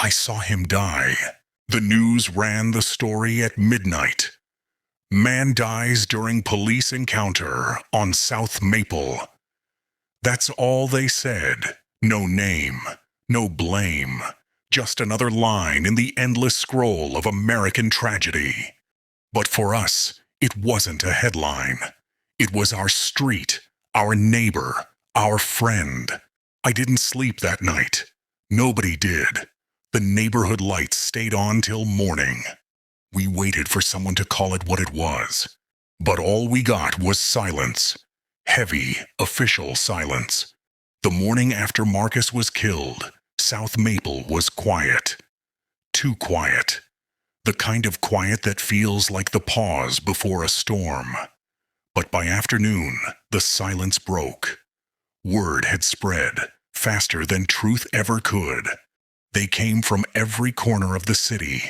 I saw him die. The news ran the story at midnight. Man dies during police encounter on South Maple. That's all they said. No name, no blame. Just another line in the endless scroll of American tragedy. But for us, it wasn't a headline. It was our street, our neighbor, our friend. I didn't sleep that night. Nobody did. The neighborhood lights stayed on till morning. We waited for someone to call it what it was. But all we got was silence. Heavy, official silence. The morning after Marcus was killed, South Maple was quiet. Too quiet. The kind of quiet that feels like the pause before a storm. But by afternoon, the silence broke. Word had spread, faster than truth ever could. They came from every corner of the city.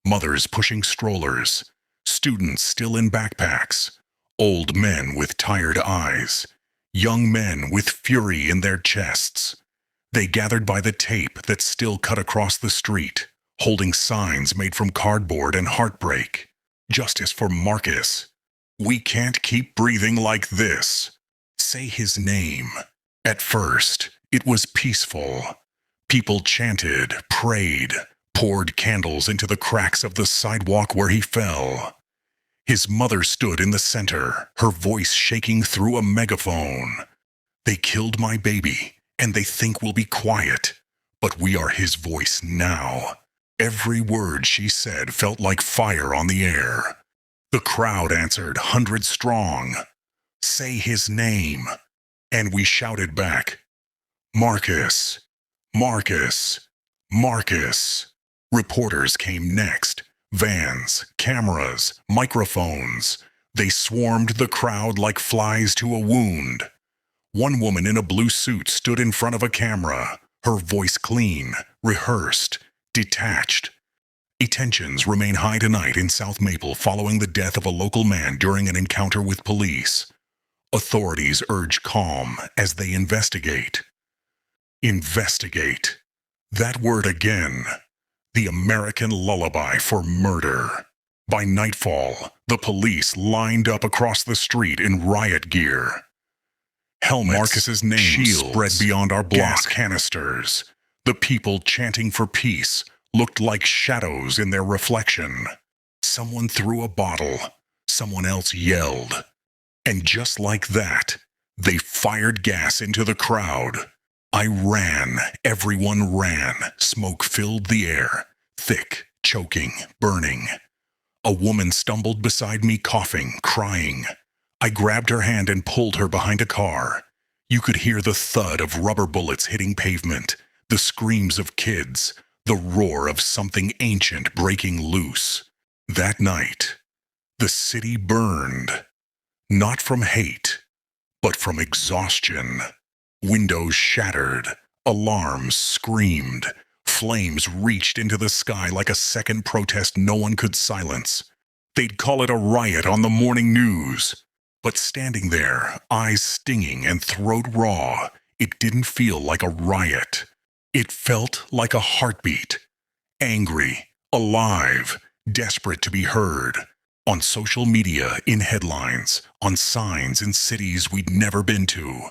Mothers pushing strollers, students still in backpacks, old men with tired eyes, young men with fury in their chests. They gathered by the tape that still cut across the street, holding signs made from cardboard and heartbreak. Justice for Marcus. We can't keep breathing like this. Say his name. At first, it was peaceful. People chanted, prayed, poured candles into the cracks of the sidewalk where he fell. His mother stood in the center, her voice shaking through a megaphone. They killed my baby, and they think we'll be quiet. But we are his voice now. Every word she said felt like fire on the air. The crowd answered, 100 strong. Say his name. And we shouted back, Marcus, Marcus, Marcus. Reporters came next. Vans, cameras, microphones. They swarmed the crowd like flies to a wound. One woman in a blue suit stood in front of a camera, her voice clean, rehearsed, detached. Tensions remain high tonight in South Maple following the death of a local man during an encounter with police. Authorities urge calm as they investigate. Investigate. That word again. The American lullaby for murder. By nightfall, the police lined up across the street in riot gear. Helmets, Marcus's name shields, spread beyond our block, gas canisters. The people chanting for peace looked like shadows in their reflection. Someone threw a bottle. Someone else yelled. And just like that, they fired gas into the crowd. I ran. Everyone ran. Smoke filled the air. Thick, choking, burning. A woman stumbled beside me, coughing, crying. I grabbed her hand and pulled her behind a car. You could hear the thud of rubber bullets hitting pavement, the screams of kids, the roar of something ancient breaking loose. That night, the city burned. Not from hate, but from exhaustion. Windows shattered, alarms screamed, flames reached into the sky like a second protest no one could silence. They'd call it a riot on the morning news. But standing there, eyes stinging and throat raw, it didn't feel like a riot. It felt like a heartbeat. Angry, alive, desperate to be heard. On social media, in headlines, on signs in cities we'd never been to.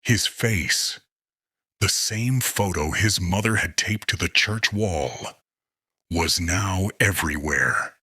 His face, the same photo his mother had taped to the church wall, was now everywhere.